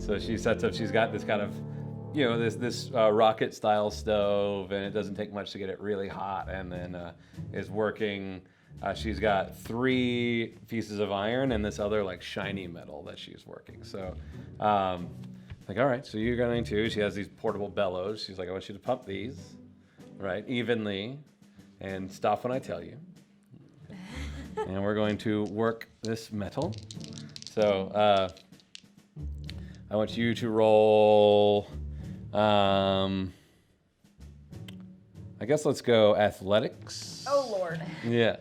So she sets up. She's got this kind of, this rocket style stove, and it doesn't take much to get it really hot. And then is working. She's got 3 pieces of iron and this other like shiny metal that she's working. So, like, all right, so you're going to. She has these portable bellows. She's like, I want you to pump these, right, evenly, and stop when I tell you. Okay. And we're going to work this metal. So, I want you to roll. I guess let's go athletics. Oh Lord. Yeah.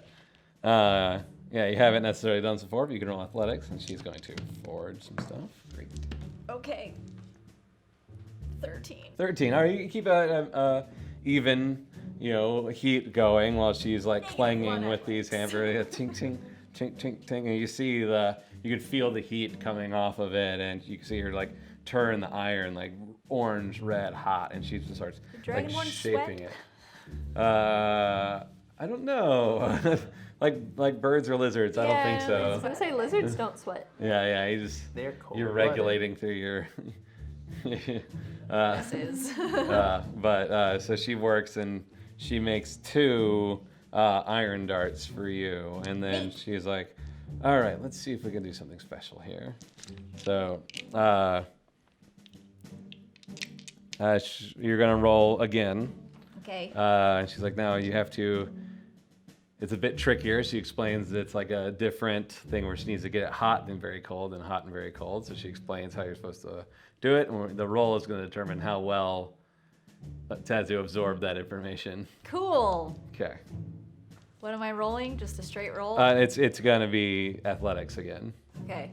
You haven't necessarily done this before, but you can roll athletics, and she's going to forge some stuff. Great. Okay. 13. 13. All right, you keep a even, heat going while she's like clanging with these hammers. Tink, tink, tink, tink, tink, and you see you could feel the heat coming off of it, and you can see her like turn the iron like orange, red, hot, and she just starts like shaping it. I don't know. like birds or lizards, I don't think so. I was gonna say lizards don't sweat. Yeah, They're cold. you're regulating through your. So she works and she makes 2 iron darts for you, and then she's like, "All right, let's see if we can do something special here." So you're gonna roll again. Okay. And she's like, "No, you have to." It's a bit trickier. She explains that it's like a different thing where she needs to get it hot and very cold and hot and very cold. So she explains how you're supposed to do it. And the roll is going to determine how well Tazu absorbed that information. Cool. Okay. What am I rolling? Just a straight roll? It's going to be athletics again. Okay.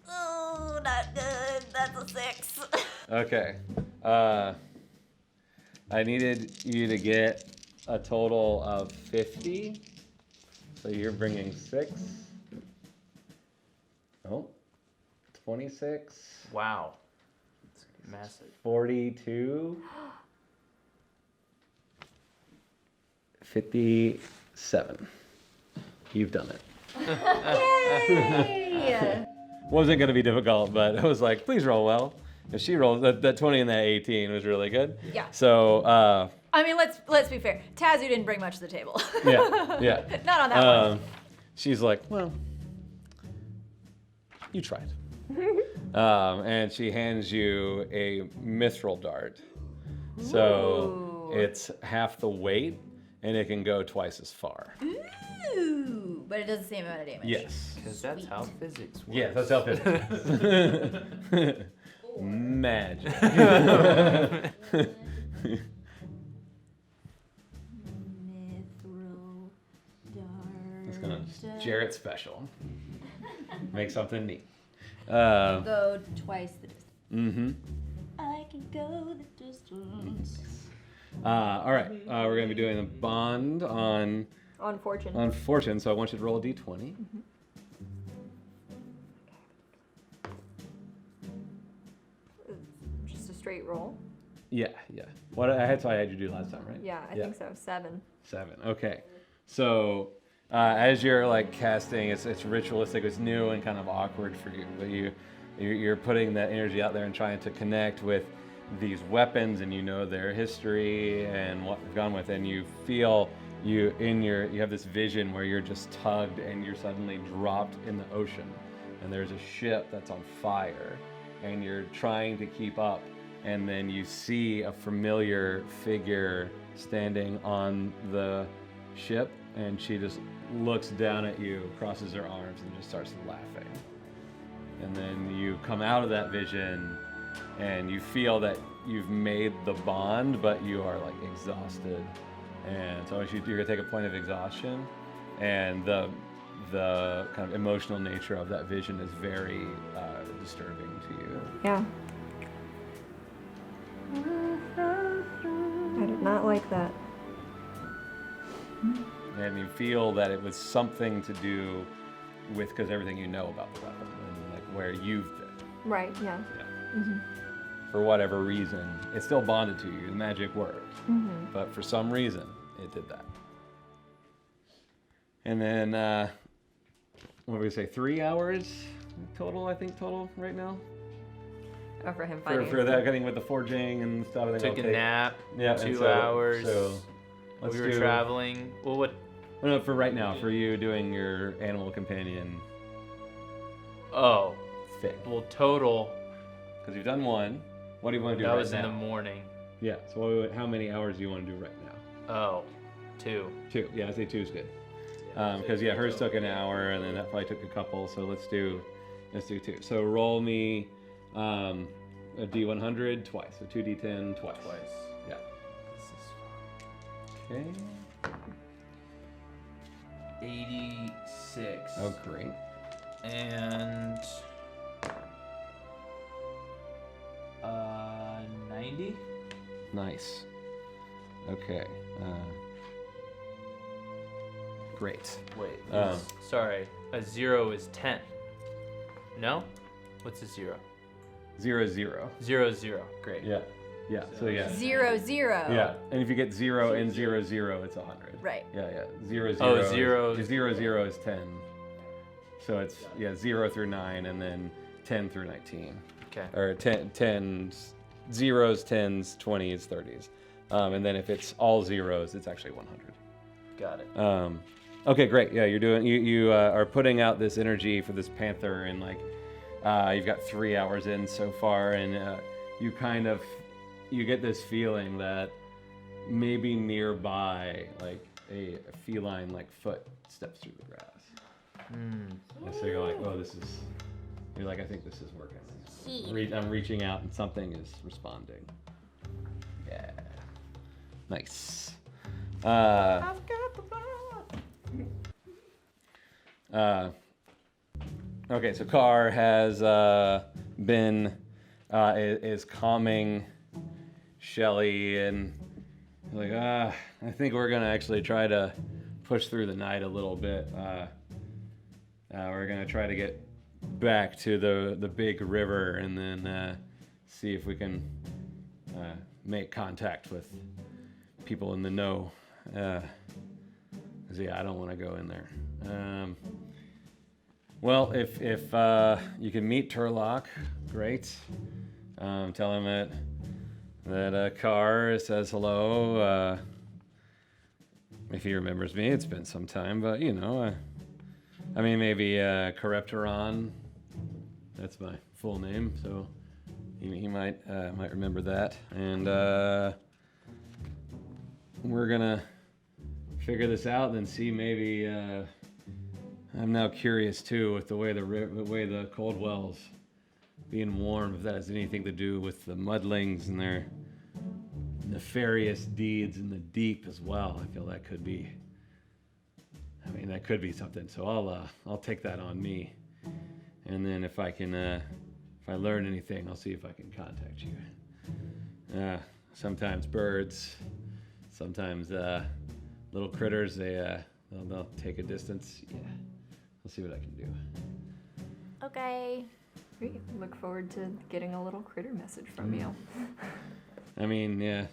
Oh, not good. That's a 6. Okay. I needed you to get a total of 50. So you're bringing 6. Oh, 26. Wow. It's massive. 42. 57. You've done it. Yay! Wasn't going to be difficult, but I was like, please roll well. If she rolled that 20 and that 18 was really good. Yeah. So, I mean, let's be fair. Tazu didn't bring much to the table. yeah. Not on that one. She's like, well, you tried. And she hands you a mithril dart. So it's half the weight, and it can go twice as far. Ooh, but it does the same amount of damage. Yes. Because that's how physics works. Yeah, that's how physics. Magic. Mithril dart. It's gonna Jarrett special. Make something neat. Go twice the distance. Mm-hmm. I can go the distance. All right, we're gonna be doing a bond on Fortune. On fortune, so I want you to roll a d20. Mm-hmm. Just a straight roll. Yeah. What I had you do last time, right? Yeah, I think so. 7. 7. Okay. So as you're like casting, it's ritualistic. It's new and kind of awkward for you, but you're putting that energy out there and trying to connect with these weapons, and their history and what they've gone with, and you feel you have this vision where you're just tugged and you're suddenly dropped in the ocean, and there's a ship that's on fire, and you're trying to keep up, and then you see a familiar figure standing on the ship, and she just looks down at you, crosses her arms, and just starts laughing. And then you come out of that vision, and you feel that you've made the bond, but you are like exhausted. And so you're gonna take a point of exhaustion, and the kind of emotional nature of that vision is very disturbing to you. Yeah. I did not like that. And you feel that it was something to do with, because everything you know about the weapon and like where you've been. Right, yeah. Mm-hmm. For whatever reason, it still bonded to you. The magic worked. Mm-hmm. But for some reason, it did that. And then, what did we say, 3 hours total, I think, right now. Oh, for him For fighting. that, getting with the forging and stuff. I think Took I'll a take- nap. Yeah, 2 hours. So let's We were do, traveling. Well, what? Oh, no, for right now, for you doing your animal companion Oh, thing. well, total. Because you've done one. What do you want to do That right was now? in the morning. Yeah, so how many hours do you want to do right now? Oh, 2. 2. Yeah, I say 2 is good. Because hers took an hour, and then that probably took a couple. So let's do 2. So roll me a D100 twice. So 2D10 twice. Yeah. This is Okay. 86. Oh, great. And 90. Nice. Okay. Great. Wait. Um, Sorry. A 0 is 10. No? What's a 0? 0, 0. 0, 0. Great. Yeah. Yeah. So yeah. 0, 0. Yeah. And if you get 0 and 0, 0, it's 100. Right. Yeah. 0, 0. Oh, 0. 0, 0 is 10. So it's 0 through 9, and then 10 through 19. Okay. Or 10s, 0s, 10s, 20s, 30s. And then if it's all 0s, it's actually 100. Got it. Okay, great. Yeah, you are putting out this energy for this panther, and you've got 3 hours in so far, and you get this feeling that maybe nearby, like a feline foot steps through the grass. And so you're like, oh, you're like, I think this is working. I'm reaching out, and something is responding. Yeah. Nice. I've got the power. Okay, so Carr has been is calming Shelly, and I think we're gonna actually try to push through the night a little bit. We're gonna try to get back to the big river, and then see if we can make contact with people in the know. 'Cause I don't want to go in there. Well, if you can meet Turlock, great. Tell him that Carr says hello. If he remembers me, it's been some time, but maybe Corruptoron. That's my full name, so he might remember that. And we're gonna figure this out, and then see maybe. I'm now curious too with the way the cold wells being warm, if that has anything to do with the mudlings and their nefarious deeds in the deep as well. I feel that could be. That could be something. So I'll take that on me, and then if I learn anything, I'll see if I can contact you. Sometimes birds, sometimes little critters. They'll take a distance. Yeah, I'll see what I can do. Okay. We look forward to getting a little critter message from you. Yeah.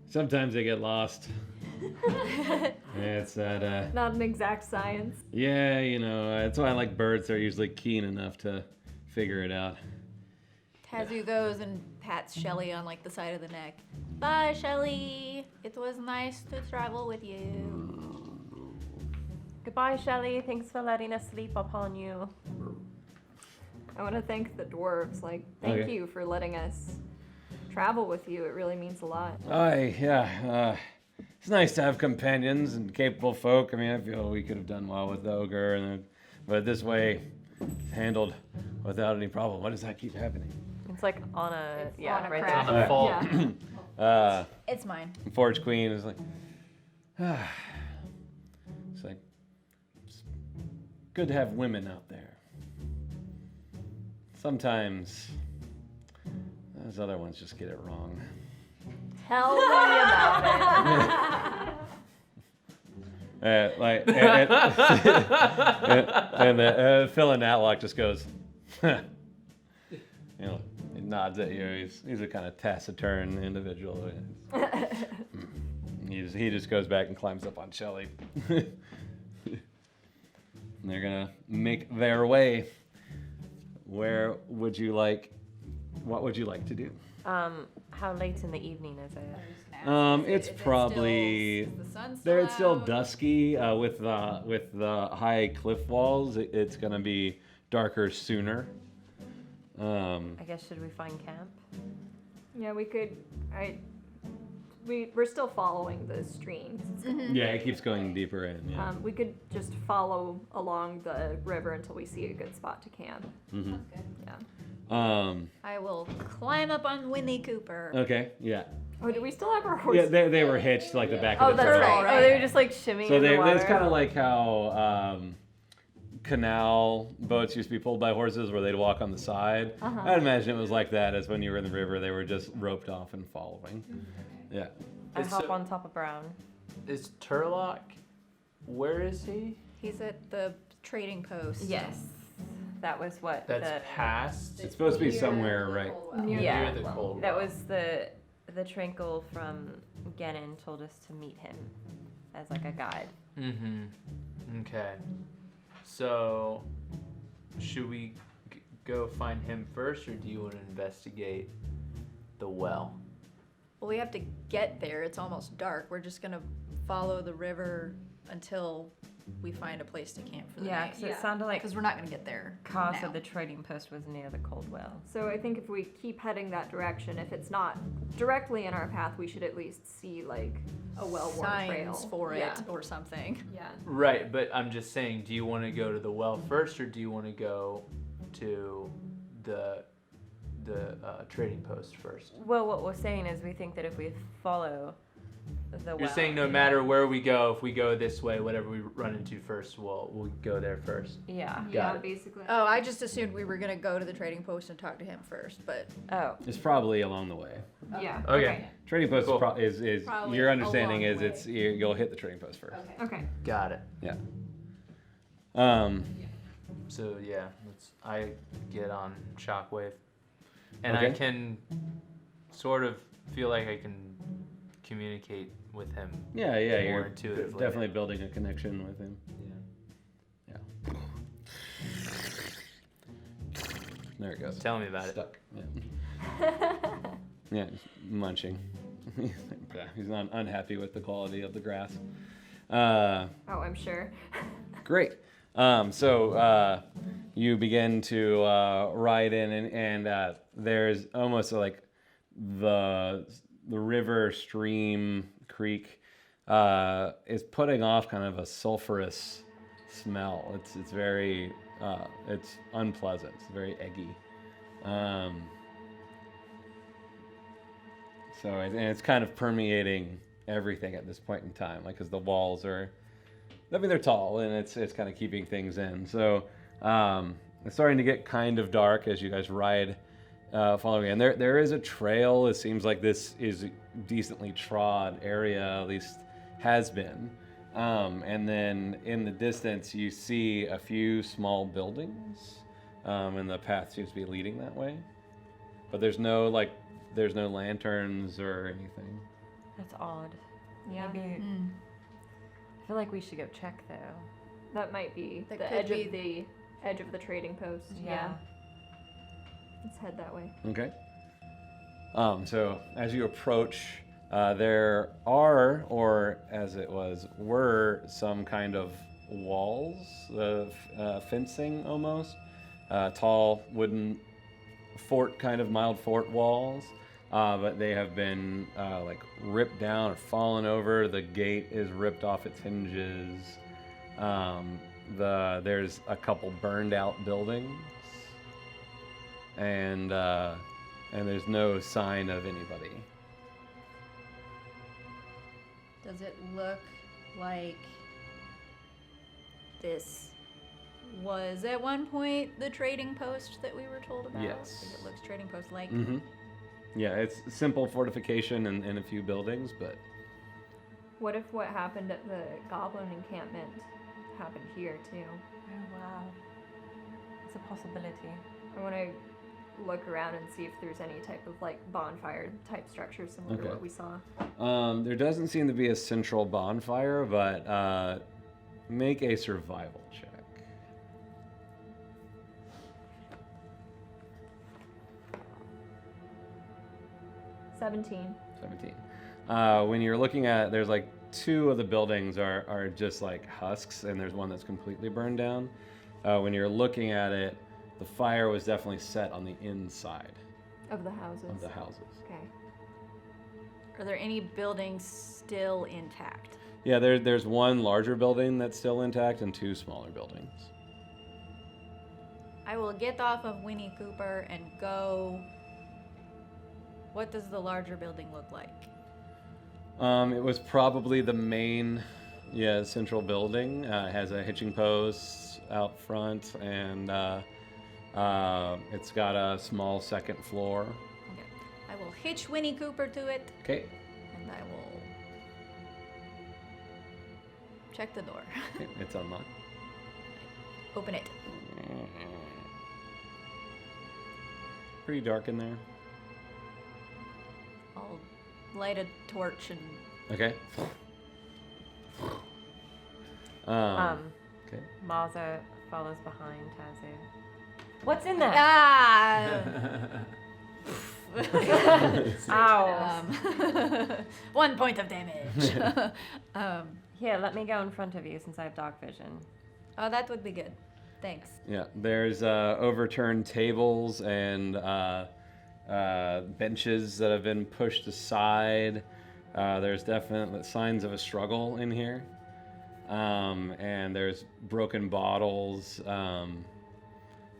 Sometimes they get lost. It's that. Not an exact science. Yeah, that's why I like birds. They're usually keen enough to figure it out. Tazu goes and pats Shelly on the side of the neck. Bye, Shelly. It was nice to travel with you. Goodbye, Shelly. Thanks for letting us sleep upon you. I want to thank the dwarves. Thank Okay. you for letting us travel with you. It really means a lot. Yeah. It's nice to have companions and capable folk. I feel we could have done well with the ogre, but this way, handled without any problem. Why does that keep happening? It's on a on a right craft. On the fault. Yeah. It's mine. Forge Queen is like, it's like, it's good to have women out there. Sometimes those other ones just get it wrong. Tell me about and Phil and Natlock just goes, he nods at you. He's a kind of taciturn individual. He just goes back and climbs up on Shelly. And they're gonna make their way where would you like? What would you like to do? How late in the evening is it? It's probably Is the sun there. still It's still out? dusky with the high cliff walls. It's gonna be darker sooner. I guess should we find camp? Yeah, we could. We're still following the stream. Yeah, it keeps going deeper in. Yeah. We could just follow along the river until we see a good spot to camp. Mm-hmm. Yeah. I will climb up on Winnie Cooper. Okay. Yeah. Oh, do we still have our horse? Yeah. They were hitched to, like the back Oh, of the that's turtle. right. Oh, they were just like shimmying So in the water. it's kind of like how canal boats used to be pulled by horses, where they'd walk on the side. I'd imagine it was like that. As when you were in the river, they were just roped off and following. Yeah. I It's hop so- on top of Brown. Is Turlock? Where is he? He's at the trading post. Yes. That was what That's the past. It's supposed to be somewhere right. Yeah. Near the cold. that Well. was the Trinkle from Gennin told us to meet him as like a guide. Mm-hmm. Okay. So, should we go find him first, or do you want to investigate the well? Well, we have to get there. It's almost dark. We're just gonna follow the river until we find a place to camp for the Yeah, night. because it sounded like Because we're not gonna get there. Ka now. said the trading post was near the cold well. So I think if we keep heading that direction, if it's not directly in our path, we should at least see like a well-worn trail. Signs for it Yeah. or something. Yeah. Right, but I'm just saying, do you want to go to the well first, or do you want to go to the trading post first? Well, what we're saying is we think that if we follow the well. You're saying no matter where we go, if we go this way, whatever we run into first, we'll go there first. Yeah. Yeah, it. basically. Oh, I just assumed we were gonna go to the trading post and talk to him first, but Oh. It's probably along the way. Yeah. Okay. Trading post Cool. is Probably your understanding along is the it's you'll hit the trading post first. Okay. Got it. Yeah. So yeah, I get on Shockwave, and I Okay. can sort of feel like I can communicate with him. Yeah, More you're intuitively. definitely building a connection with him. Yeah. Yeah. There it goes. Tell me about it. Stuck. Yeah. Yeah, just munching. Yeah, he's not unhappy with the quality of the grass. Oh, I'm sure. Great. So you begin to ride in, and there's almost like the river, stream, creek is putting off kind of a sulfurous smell. It's very it's unpleasant. It's very eggy. So and it's kind of permeating everything at this point in time, like because the walls are. I mean, they're tall, and it's kind of keeping things in. So it's starting to get kind of dark as you guys ride, following. And there is a trail. It seems like this is a decently trod area, at least has been. And then in the distance, you see a few small buildings, and the path seems to be leading that way. But there's no lanterns or anything. That's odd. Yeah. Maybe. I feel like we should go check though. That might be That the could edge of the trading post. Yeah. Let's head that way. Okay. So as you approach, there are, or as it were some kind of walls of fencing almost, tall wooden fort, kind of mild fort walls, but they have been like ripped down or fallen over. The gate is ripped off its hinges. There's a couple burned out buildings, and there's no sign of anybody. does it look like this was at one point the trading post that we were told about? Yes. I think it looks trading post like. Mm-hmm. Yeah, it's simple fortification and a few buildings, but What if what happened at the goblin encampment happened here too? Oh wow. It's a possibility. I want to look around and see if there's any type of like bonfire type structure similar Okay. to what we saw. there doesn't seem to be a central bonfire, but make a survival check. 17. 17. When you're looking at, there's like 2 of the buildings are just like husks, and there's one that's completely burned down. When you're looking at it, the fire was definitely set on the inside Of the houses. of the houses. Okay. Are there any buildings still intact? Yeah, there's one larger building that's still intact and 2 smaller buildings. I will get off of Winnie Cooper and go. What does the larger building look like? It was probably the main, central building. It has a hitching post out front, and it's got a small second floor. Okay. I will hitch Winnie Cooper to it, Okay. and I will check the door. Okay, it's unlocked. Open it. Pretty dark in there. I'll light a torch and Okay. Okay. Maza follows behind Tazu. What's in there? ah. Ow. 1 point of damage. Here, let me go in front of you since I have dark vision. Oh, that would be good. Thanks. Yeah, there's overturned tables and benches that have been pushed aside. There's definitely signs of a struggle in here. And there's broken bottles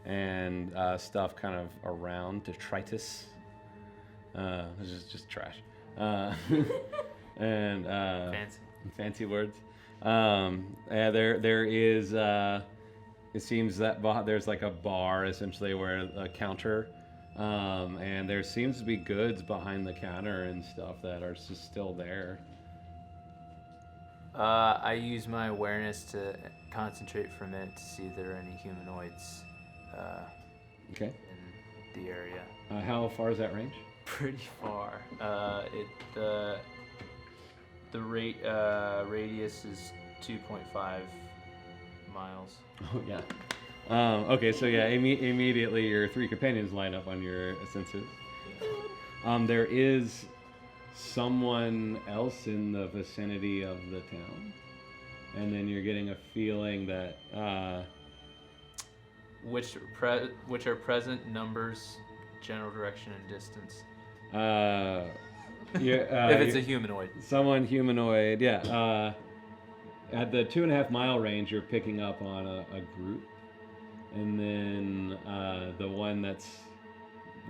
and stuff kind of around, detritus. This is just trash. And fancy words. And there is. It seems that there's like a bar essentially where a counter, and there seems to be goods behind the counter and stuff that are just still there. I use my awareness to concentrate for a minute to see if there are any humanoids Okay. in the area. How far is that range? Pretty far. The radius is 2.5 miles. Oh yeah. Okay, so yeah, immediately your 3 companions line up on your senses. There is someone else in the vicinity of the town, and then you're getting a feeling that Which are present numbers, general direction, and distance. If it's a humanoid. Someone humanoid, yeah. At the 2.5 mile range, you're picking up on a group, and then the one that's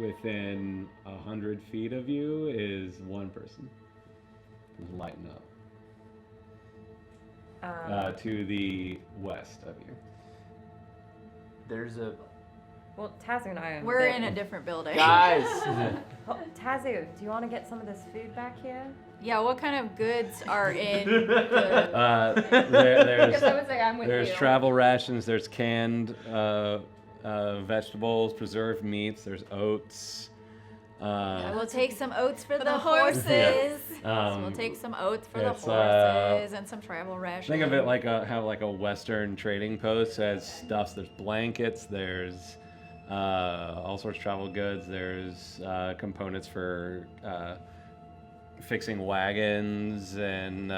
within 100 feet of you is one person who's lighting up to the west of you. There's a Well, Tazu and I are. We're in a different building. guys. Oh, Tazu, do you want to get some of this food back here? Yeah, what kind of goods are in the... Because I would say I'm with There's you. travel rations. There's canned vegetables, preserved meats. There's oats. We'll take some oats for the the horses. horses. So we'll take some oats for the it's, horses and some travel rations. Think of it like a Western trading post has stuffs. There's blankets. There's all sorts of travel goods. There's components for fixing wagons and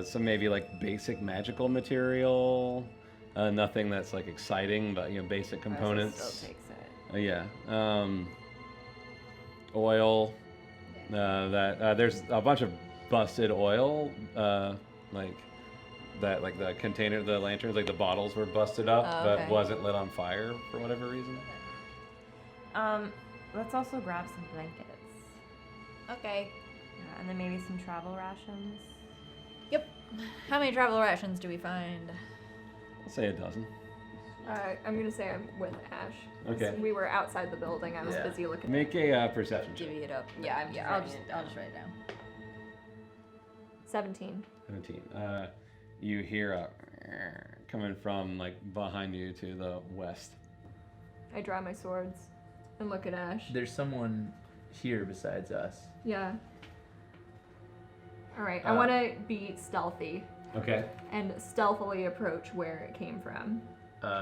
some maybe like basic magical material. Nothing that's like exciting, but basic components. Still takes it. Oil. There's a bunch of busted oil, like the container, the lanterns, like the bottles were busted up, Oh, but okay. wasn't lit on fire for whatever reason. Let's also grab some blankets. Okay. Yeah, and then maybe some travel rations. Yep. How many travel rations do we find? I'll say a dozen. I'm gonna say I'm with Ash. Okay. We were outside the building. I was Yeah. busy looking. Make a perception check. Divvy it up. Yeah, I'll just write it down. 17. 17. You hear a coming from like behind you to the west. I draw my swords and look at Ash. There's someone here besides us. Yeah. All right. I want to be stealthy Okay. and stealthily approach where it came from.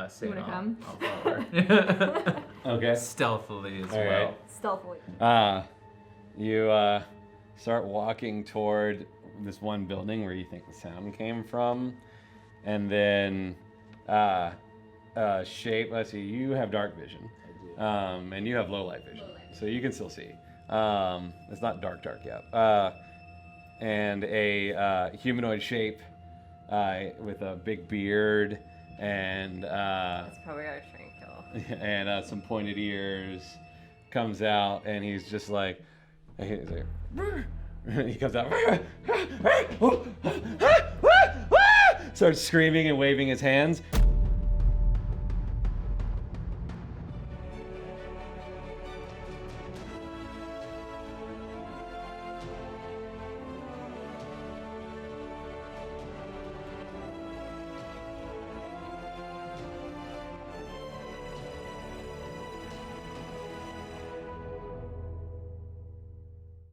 Say You wanna no. come? I'll follow her. Okay. Stealthily as All well. right. Stealthily. You start walking toward this one building where you think the sound came from, and then shape. Let's see. You have dark vision, and you have low light vision, so you can still see. It's not dark yet. And a humanoid shape with a big beard and That's probably our Tranquil. and some pointed ears comes out, and he's just like, he comes out, starts screaming and waving his hands,